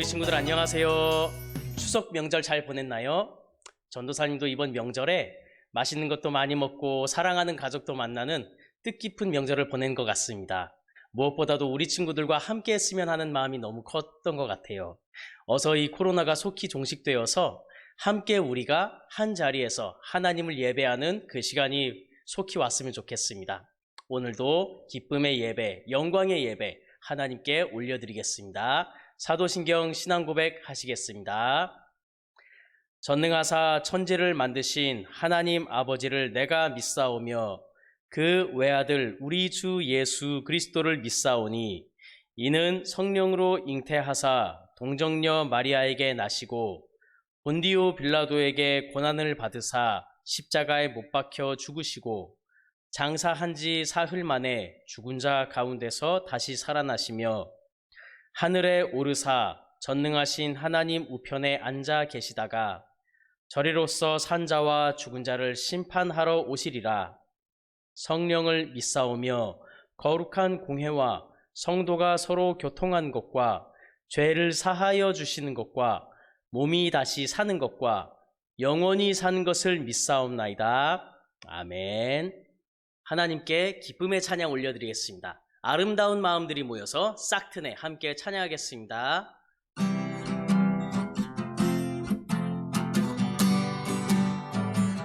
우리 친구들 안녕하세요. 추석 명절 잘 보냈나요? 전도사님도 이번 명절에 맛있는 것도 많이 먹고 사랑하는 가족도 만나는 뜻깊은 명절을 보낸 것 같습니다. 무엇보다도 우리 친구들과 함께 했으면 하는 마음이 너무 컸던 것 같아요. 어서 이 코로나가 속히 종식되어서 함께 우리가 한 자리에서 하나님을 예배하는 그 시간이 속히 왔으면 좋겠습니다. 오늘도 기쁨의 예배, 영광의 예배 하나님께 올려드리겠습니다. 사도신경 신앙고백 하시겠습니다. 전능하사 천지를 만드신 하나님 아버지를 내가 믿사오며 그 외아들 우리 주 예수 그리스도를 믿사오니 이는 성령으로 잉태하사 동정녀 마리아에게 나시고 본디오 빌라도에게 고난을 받으사 십자가에 못 박혀 죽으시고 장사한 지 사흘 만에 죽은 자 가운데서 다시 살아나시며 하늘에 오르사 전능하신 하나님 우편에 앉아 계시다가 저리로서 산 자와 죽은 자를 심판하러 오시리라. 성령을 믿사오며 거룩한 공회와 성도가 서로 교통한 것과 죄를 사하여 주시는 것과 몸이 다시 사는 것과 영원히 사는 것을 믿사옵나이다. 아멘. 하나님께 기쁨의 찬양 올려드리겠습니다. 아름다운 마음들이 모여서 싹트네 함께 찬양하겠습니다.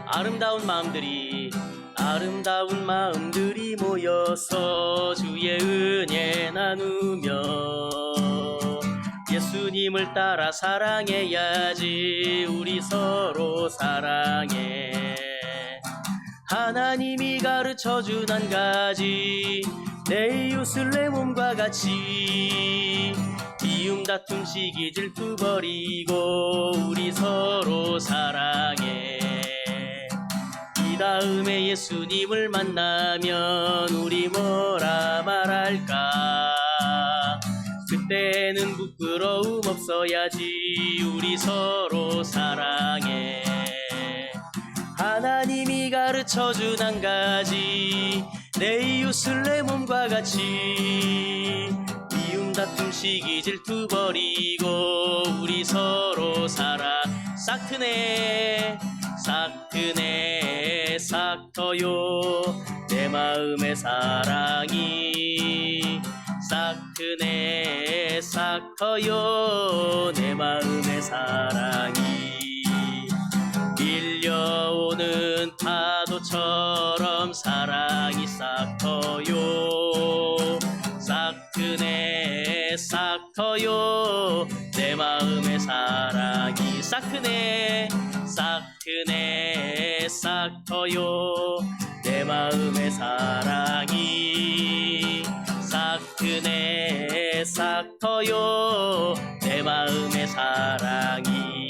아름다운 마음들이 모여서 주의 은혜 나누며 예수님을 따라 사랑해야지. 우리 서로 사랑해. 하나님이 가르쳐준 한 가지, 내 이웃을 내 몸과 같이 미움 다툼 시기 질투 버리고 우리 서로 사랑해. 이 다음에 예수님을 만나면 우리 뭐라 말할까? 그때는 부끄러움 없어야지. 우리 서로 사랑해. 하나님이 가르쳐준 한 가지, 내 이웃을 내 몸과 같이 미움 다툼 시기 질투 버리고 우리 서로 살아. 싹트네 싹터요 내 마음의 사랑이. 싹트네 싹터요 내 마음의 사랑이. 밀려오는 파도처럼 사랑이 싹터요. 싹트네 싹터요 내 마음의 사랑이. 싹트네 싹터요 내 마음의 사랑이. 싹트네 싹터요 내 마음의 사랑이.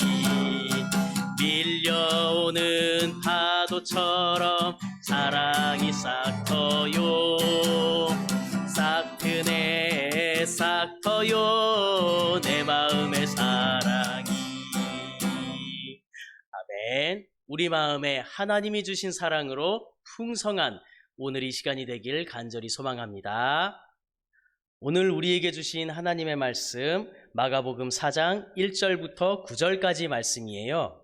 밀려오는 파도처럼 사랑이 싹터요. 싹트네 싹터요 내 마음의 사랑이. 아멘. 우리 마음에 하나님이 주신 사랑으로 풍성한 오늘 이 시간이 되길 간절히 소망합니다. 오늘 우리에게 주신 하나님의 말씀 마가복음 4장 1절부터 9절까지 말씀이에요.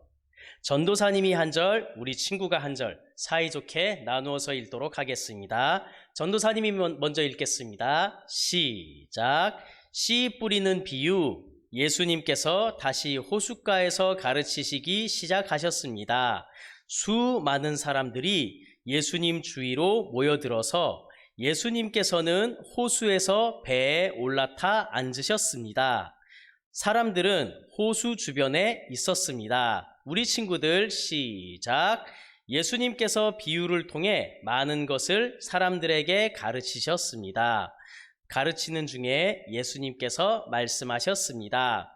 전도사님이 한 절, 우리 친구가 한 절 사이좋게 나누어서 읽도록 하겠습니다. 전도사님이 먼저 읽겠습니다. 시작. 씨 뿌리는 비유. 예수님께서 다시 호숫가에서 가르치시기 시작하셨습니다. 수많은 사람들이 예수님 주위로 모여들어서 예수님께서는 호수에서 배에 올라타 앉으셨습니다. 사람들은 호수 주변에 있었습니다. 우리 친구들 시작. 예수님께서 비유를 통해 많은 것을 사람들에게 가르치셨습니다. 가르치는 중에 예수님께서 말씀하셨습니다.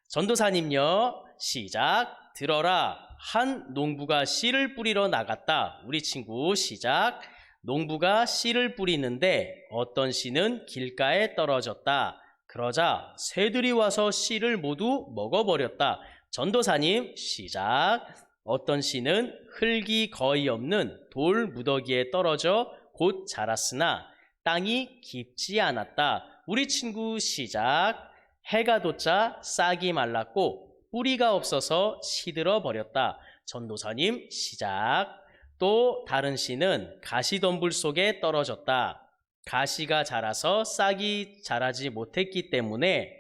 전도사님요, 시작. 들어라. 한 농부가 씨를 뿌리러 나갔다. 우리 친구 시작. 농부가 씨를 뿌리는데 어떤 씨는 길가에 떨어졌다. 그러자 새들이 와서 씨를 모두 먹어버렸다. 전도사님 시작. 어떤 씨는 흙이 거의 없는 돌 무더기에 떨어져 곧 자랐으나 땅이 깊지 않았다. 우리 친구 시작. 해가 돋자 싹이 말랐고 뿌리가 없어서 시들어 버렸다. 전도사님 시작. 또 다른 씨는 가시덤불 속에 떨어졌다. 가시가 자라서 싹이 자라지 못했기 때문에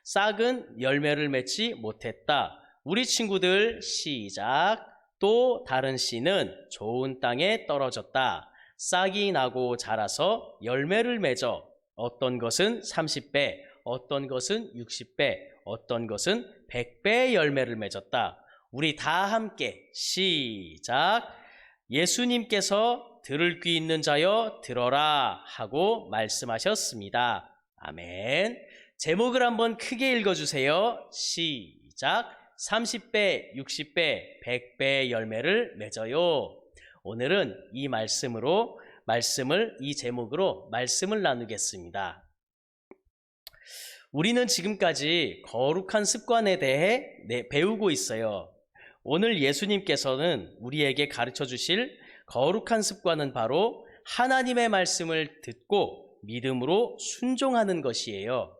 싹은 열매를 맺지 못했다. 우리 친구들 시작. 또 다른 씨는 좋은 땅에 떨어졌다. 싹이 나고 자라서 열매를 맺어 어떤 것은 30배, 어떤 것은 60배, 어떤 것은 100배의 열매를 맺었다. 우리 다 함께 시작. 예수님께서 들을 귀 있는 자여 들어라 하고 말씀하셨습니다. 아멘. 제목을 한번 크게 읽어주세요. 시작. 30배, 60배, 100배의 열매를 맺어요. 오늘은 이 제목으로 말씀을 나누겠습니다. 우리는 지금까지 거룩한 습관에 대해 배우고 있어요. 오늘 예수님께서는 우리에게 가르쳐 주실 거룩한 습관은 바로 하나님의 말씀을 듣고 믿음으로 순종하는 것이에요.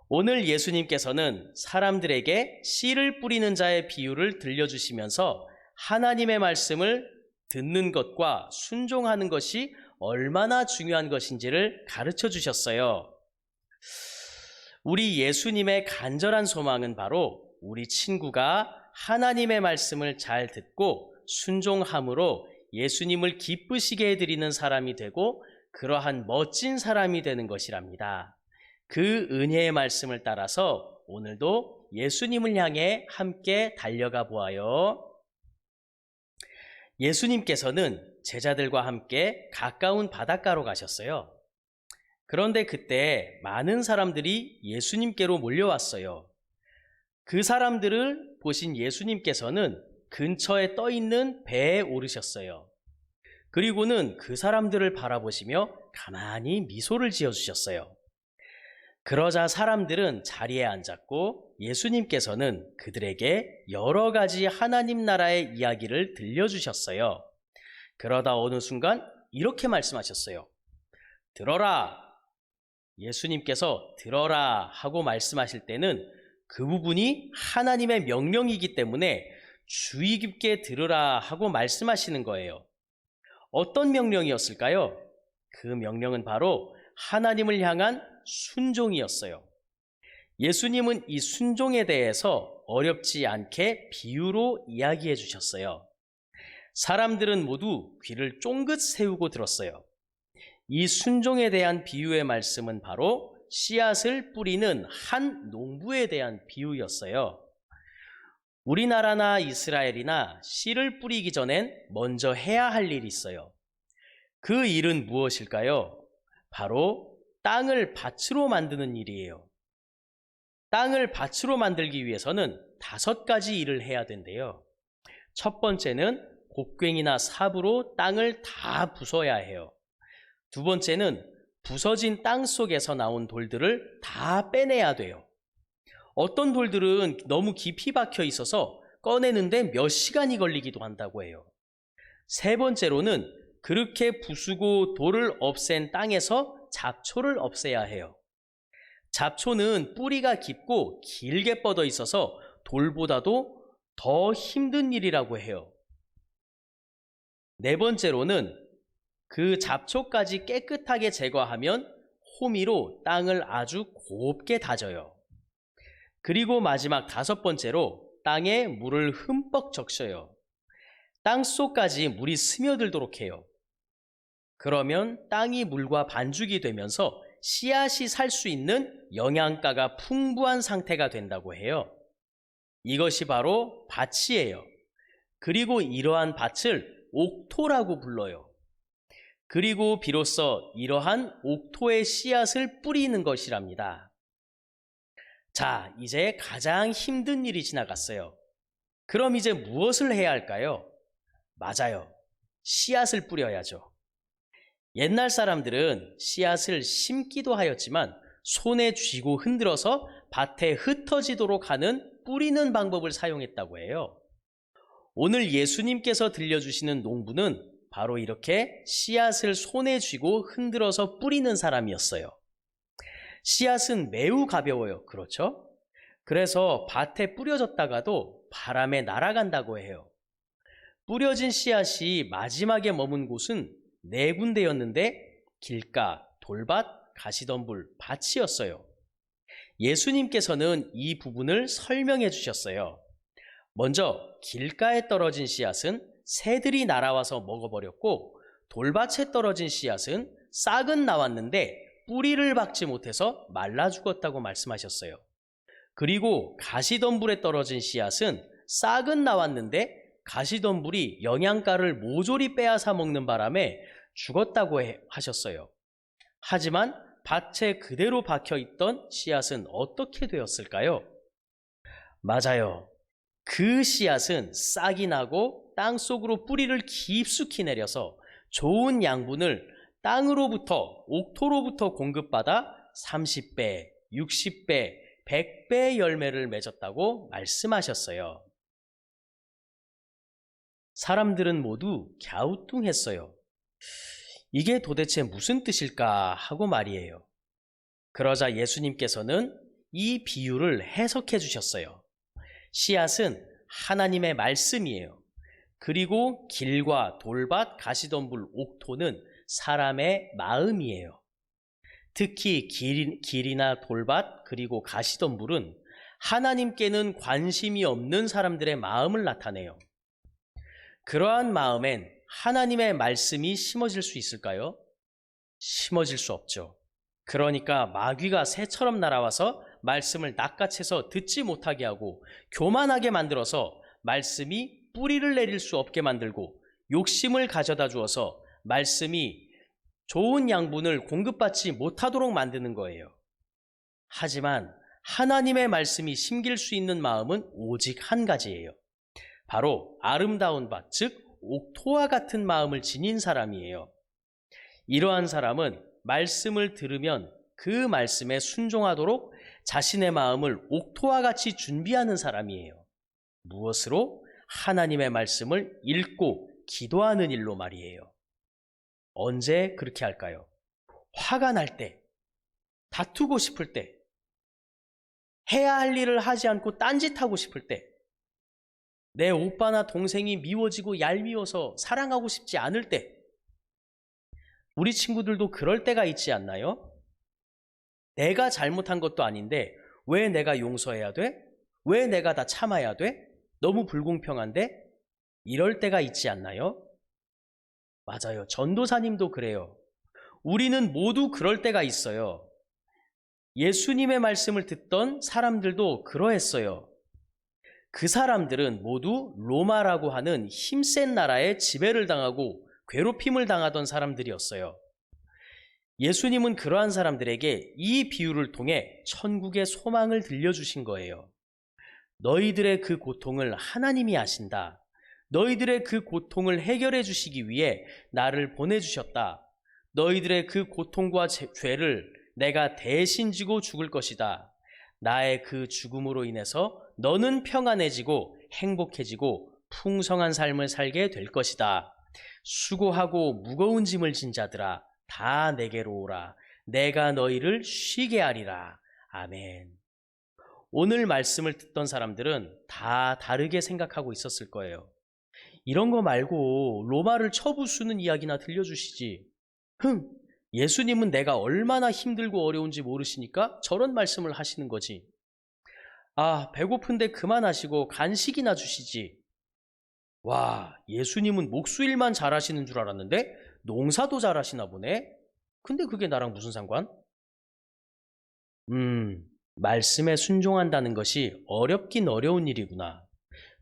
오늘 예수님께서는 사람들에게 씨를 뿌리는 자의 비유를 들려주시면서 하나님의 말씀을 듣는 것과 순종하는 것이 얼마나 중요한 것인지를 가르쳐 주셨어요. 우리 예수님의 간절한 소망은 바로 우리 친구가 하나님의 말씀을 잘 듣고 순종함으로 예수님을 기쁘시게 해드리는 사람이 되고 그러한 멋진 사람이 되는 것이랍니다. 그 은혜의 말씀을 따라서 오늘도 예수님을 향해 함께 달려가 보아요. 예수님께서는 제자들과 함께 가까운 바닷가로 가셨어요. 그런데 그때 많은 사람들이 예수님께로 몰려왔어요. 그 사람들을 보신 예수님께서는 근처에 떠 있는 배에 오르셨어요. 그리고는 그 사람들을 바라보시며 가만히 미소를 지어주셨어요. 그러자 사람들은 자리에 앉았고 예수님께서는 그들에게 여러 가지 하나님 나라의 이야기를 들려주셨어요. 그러다 어느 순간 이렇게 말씀하셨어요. 들어라! 예수님께서 들어라 하고 말씀하실 때는 그 부분이 하나님의 명령이기 때문에 주의 깊게 들으라 하고 말씀하시는 거예요. 어떤 명령이었을까요? 그 명령은 바로 하나님을 향한 순종이었어요. 예수님은 이 순종에 대해서 어렵지 않게 비유로 이야기해 주셨어요. 사람들은 모두 귀를 쫑긋 세우고 들었어요. 이 순종에 대한 비유의 말씀은 바로 씨앗을 뿌리는 한 농부에 대한 비유였어요. 우리나라나 이스라엘이나 씨를 뿌리기 전엔 먼저 해야 할 일이 있어요. 그 일은 무엇일까요? 바로 땅을 밭으로 만드는 일이에요. 땅을 밭으로 만들기 위해서는 5가지 일을 해야 된대요. 첫 번째는 곡괭이나 삽으로 땅을 다 부숴야 해요. 두 번째는 부서진 땅 속에서 나온 돌들을 다 빼내야 돼요. 어떤 돌들은 너무 깊이 박혀 있어서 꺼내는데 몇 시간이 걸리기도 한다고 해요. 세 번째로는 그렇게 부수고 돌을 없앤 땅에서 잡초를 없애야 해요. 잡초는 뿌리가 깊고 길게 뻗어 있어서 돌보다도 더 힘든 일이라고 해요. 네 번째로는 그 잡초까지 깨끗하게 제거하면 호미로 땅을 아주 곱게 다져요. 그리고 마지막 5번째로 땅에 물을 흠뻑 적셔요. 땅 속까지 물이 스며들도록 해요. 그러면 땅이 물과 반죽이 되면서 씨앗이 살 수 있는 영양가가 풍부한 상태가 된다고 해요. 이것이 바로 밭이에요. 그리고 이러한 밭을 옥토라고 불러요. 그리고 비로소 이러한 옥토의 씨앗을 뿌리는 것이랍니다. 자, 이제 가장 힘든 일이 지나갔어요. 그럼 이제 무엇을 해야 할까요? 맞아요. 씨앗을 뿌려야죠. 옛날 사람들은 씨앗을 심기도 하였지만 손에 쥐고 흔들어서 밭에 흩어지도록 하는 뿌리는 방법을 사용했다고 해요. 오늘 예수님께서 들려주시는 농부는 바로 이렇게 씨앗을 손에 쥐고 흔들어서 뿌리는 사람이었어요. 씨앗은 매우 가벼워요. 그렇죠? 그래서 밭에 뿌려졌다가도 바람에 날아간다고 해요. 뿌려진 씨앗이 마지막에 머문 곳은 네 군데였는데 길가, 돌밭, 가시덤불, 밭이었어요. 예수님께서는 이 부분을 설명해 주셨어요. 먼저 길가에 떨어진 씨앗은 새들이 날아와서 먹어버렸고, 돌밭에 떨어진 씨앗은 싹은 나왔는데 뿌리를 박지 못해서 말라 죽었다고 말씀하셨어요. 그리고 가시덤불에 떨어진 씨앗은 싹은 나왔는데 가시덤불이 영양가를 모조리 빼앗아 먹는 바람에 죽었다고 하셨어요. 하지만 밭에 그대로 박혀있던 씨앗은 어떻게 되었을까요? 맞아요. 그 씨앗은 싹이 나고 땅속으로 뿌리를 깊숙이 내려서 좋은 양분을 땅으로부터, 옥토로부터 공급받아 30배, 60배, 100배의 열매를 맺었다고 말씀하셨어요. 사람들은 모두 갸우뚱했어요. 이게 도대체 무슨 뜻일까 하고 말이에요. 그러자 예수님께서는 이 비유를 해석해 주셨어요. 씨앗은 하나님의 말씀이에요. 그리고 길과 돌밭, 가시덤불, 옥토는 사람의 마음이에요. 특히 길이나 돌밭 그리고 가시덤불은 하나님께는 관심이 없는 사람들의 마음을 나타내요. 그러한 마음엔 하나님의 말씀이 심어질 수 있을까요? 심어질 수 없죠. 그러니까 마귀가 새처럼 날아와서 말씀을 낚아채서 듣지 못하게 하고 교만하게 만들어서 말씀이 뿌리를 내릴 수 없게 만들고 욕심을 가져다 주어서 말씀이 좋은 양분을 공급받지 못하도록 만드는 거예요. 하지만 하나님의 말씀이 심길 수 있는 마음은 오직 한 가지예요. 바로 아름다운 밭, 즉 옥토와 같은 마음을 지닌 사람이에요. 이러한 사람은 말씀을 들으면 그 말씀에 순종하도록 자신의 마음을 옥토와 같이 준비하는 사람이에요. 무엇으로? 하나님의 말씀을 읽고 기도하는 일로 말이에요. 언제 그렇게 할까요? 화가 날 때, 다투고 싶을 때, 해야 할 일을 하지 않고 딴짓하고 싶을 때, 내 오빠나 동생이 미워지고 얄미워서 사랑하고 싶지 않을 때, 우리 친구들도 그럴 때가 있지 않나요? 내가 잘못한 것도 아닌데 왜 내가 용서해야 돼? 왜 내가 다 참아야 돼? 너무 불공평한데? 이럴 때가 있지 않나요? 맞아요. 전도사님도 그래요. 우리는 모두 그럴 때가 있어요. 예수님의 말씀을 듣던 사람들도 그러했어요. 그 사람들은 모두 로마라고 하는 힘센 나라에 지배를 당하고 괴롭힘을 당하던 사람들이었어요. 예수님은 그러한 사람들에게 이 비유를 통해 천국의 소망을 들려주신 거예요. 너희들의 그 고통을 하나님이 아신다. 너희들의 그 고통을 해결해 주시기 위해 나를 보내주셨다. 너희들의 그 고통과 죄를 내가 대신 지고 죽을 것이다. 나의 그 죽음으로 인해서 너는 평안해지고 행복해지고 풍성한 삶을 살게 될 것이다. 수고하고 무거운 짐을 진 자들아, 다 내게로 오라. 내가 너희를 쉬게 하리라. 아멘. 오늘 말씀을 듣던 사람들은 다 다르게 생각하고 있었을 거예요. 이런 거 말고 로마를 쳐부수는 이야기나 들려주시지. 예수님은 내가 얼마나 힘들고 어려운지 모르시니까 저런 말씀을 하시는 거지. 아, 배고픈데 그만하시고 간식이나 주시지. 와, 예수님은 목수일만 잘하시는 줄 알았는데 농사도 잘하시나 보네. 근데 그게 나랑 무슨 상관? 말씀에 순종한다는 것이 어렵긴 어려운 일이구나.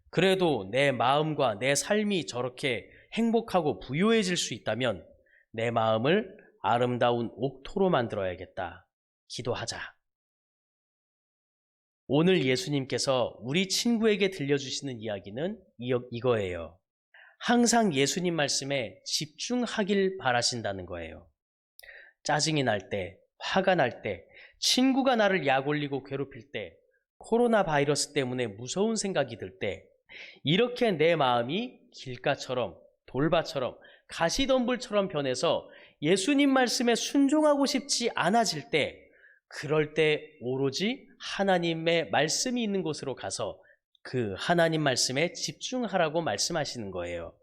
그래도 내 마음과 내 삶이 저렇게 행복하고 부유해질 수 있다면 내 마음을 아름다운 옥토로 만들어야겠다. 기도하자. 오늘 예수님께서 우리 친구에게 들려주시는 이야기는 이거예요. 항상 예수님 말씀에 집중하길 바라신다는 거예요. 짜증이 날 때, 화가 날 때, 친구가 나를 약 올리고 괴롭힐 때, 코로나 바이러스 때문에 무서운 생각이 들 때, 이렇게 내 마음이 길가처럼, 돌밭처럼, 가시덤불처럼 변해서 예수님 말씀에 순종하고 싶지 않아질 때, 그럴 때 오로지 하나님의 말씀이 있는 곳으로 가서 그 하나님 말씀에 집중하라고 말씀하시는 거예요.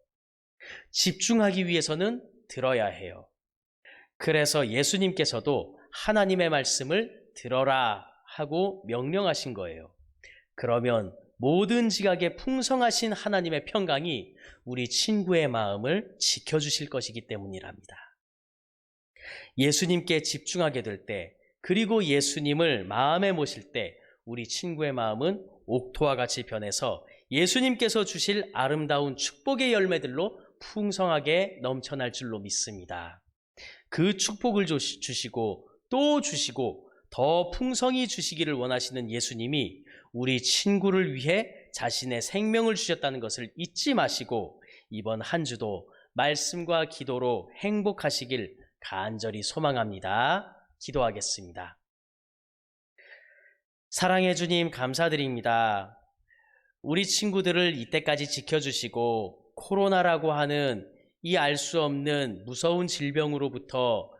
집중하기 위해서는 들어야 해요. 그래서 예수님께서도 하나님의 말씀을 들어라 하고 명령하신 거예요. 그러면 모든 지각에 풍성하신 하나님의 평강이 우리 친구의 마음을 지켜주실 것이기 때문이랍니다. 예수님께 집중하게 될 때, 그리고 예수님을 마음에 모실 때 우리 친구의 마음은 옥토와 같이 변해서 예수님께서 주실 아름다운 축복의 열매들로 풍성하게 넘쳐날 줄로 믿습니다. 그 축복을 주시고 또 주시고 더 풍성히 주시기를 원하시는 예수님이 우리 친구를 위해 자신의 생명을 주셨다는 것을 잊지 마시고 이번 한 주도 말씀과 기도로 행복하시길 간절히 소망합니다. 기도하겠습니다. 사랑해 주님 감사드립니다. 우리 친구들을 이때까지 지켜주시고 코로나라고 하는 이 알 수 없는 무서운 질병으로부터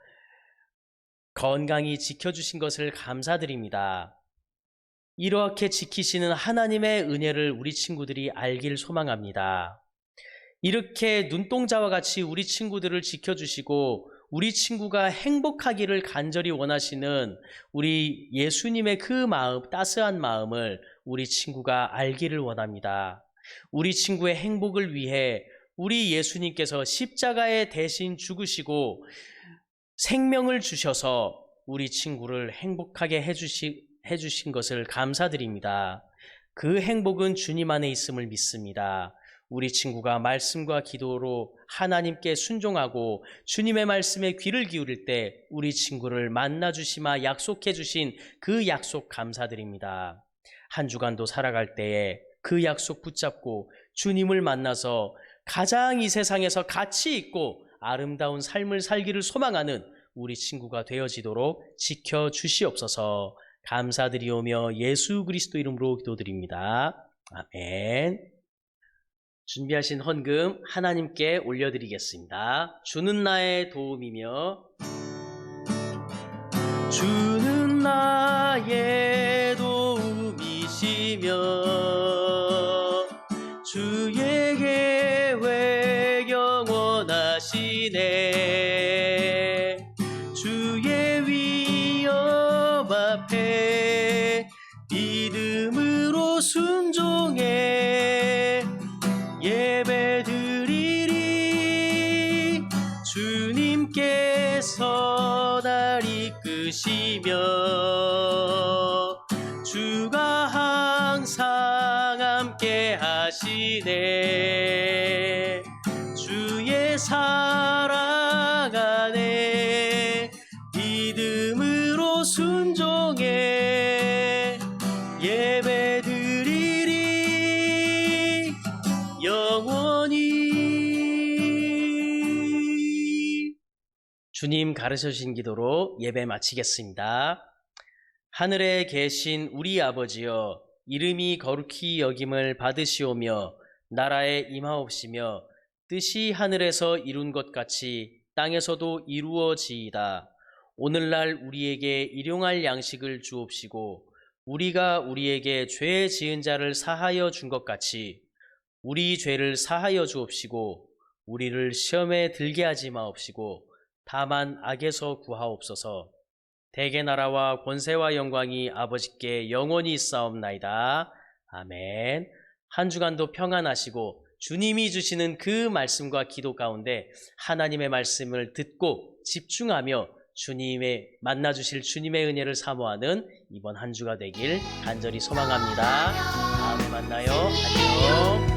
건강히 지켜주신 것을 감사드립니다. 이렇게 지키시는 하나님의 은혜를 우리 친구들이 알길 소망합니다. 이렇게 눈동자와 같이 우리 친구들을 지켜주시고 우리 친구가 행복하기를 간절히 원하시는 우리 예수님의 그 마음, 따스한 마음을 우리 친구가 알기를 원합니다. 우리 친구의 행복을 위해 우리 예수님께서 십자가에 대신 죽으시고 생명을 주셔서 우리 친구를 행복하게 해주신 것을 감사드립니다. 그 행복은 주님 안에 있음을 믿습니다. 우리 친구가 말씀과 기도로 하나님께 순종하고 주님의 말씀에 귀를 기울일 때 우리 친구를 만나주시마 약속해 주신 그 약속 감사드립니다. 한 주간도 살아갈 때에 그 약속 붙잡고 주님을 만나서 가장 이 세상에서 가치 있고 아름다운 삶을 살기를 소망하는 우리 친구가 되어지도록 지켜주시옵소서. 감사드리오며 예수 그리스도 이름으로 기도드립니다. 아멘. 준비하신 헌금 하나님께 올려드리겠습니다. 주는 나의 도움이며 주는 나의 도움이시며 주의 계획 영원하시네. 주의 위협 앞에 믿음으로 순종해 예배드리리. 주님께서 날 이끄시며 주가 항상 함께 하시네. 주의 사랑 안에 믿음으로 순종해 예배드리리 영원히. 주님 가르쳐 주신 기도로 예배 마치겠습니다. 하늘에 계신 우리 아버지여, 이름이 거룩히 여김을 받으시오며 나라에 임하옵시며 뜻이 하늘에서 이룬 것 같이 땅에서도 이루어지이다. 오늘날 우리에게 일용할 양식을 주옵시고 우리가 우리에게 죄 지은 자를 사하여 준 것 같이 우리 죄를 사하여 주옵시고 우리를 시험에 들게 하지 마옵시고 다만 악에서 구하옵소서. 대개 나라와 권세와 영광이 아버지께 영원히 있사옵나이다. 아멘. 한 주간도 평안하시고 주님이 주시는 그 말씀과 기도 가운데 하나님의 말씀을 듣고 집중하며 주님의 만나주실 주님의 은혜를 사모하는 이번 한 주가 되길 간절히 소망합니다. 다음에 만나요. 안녕.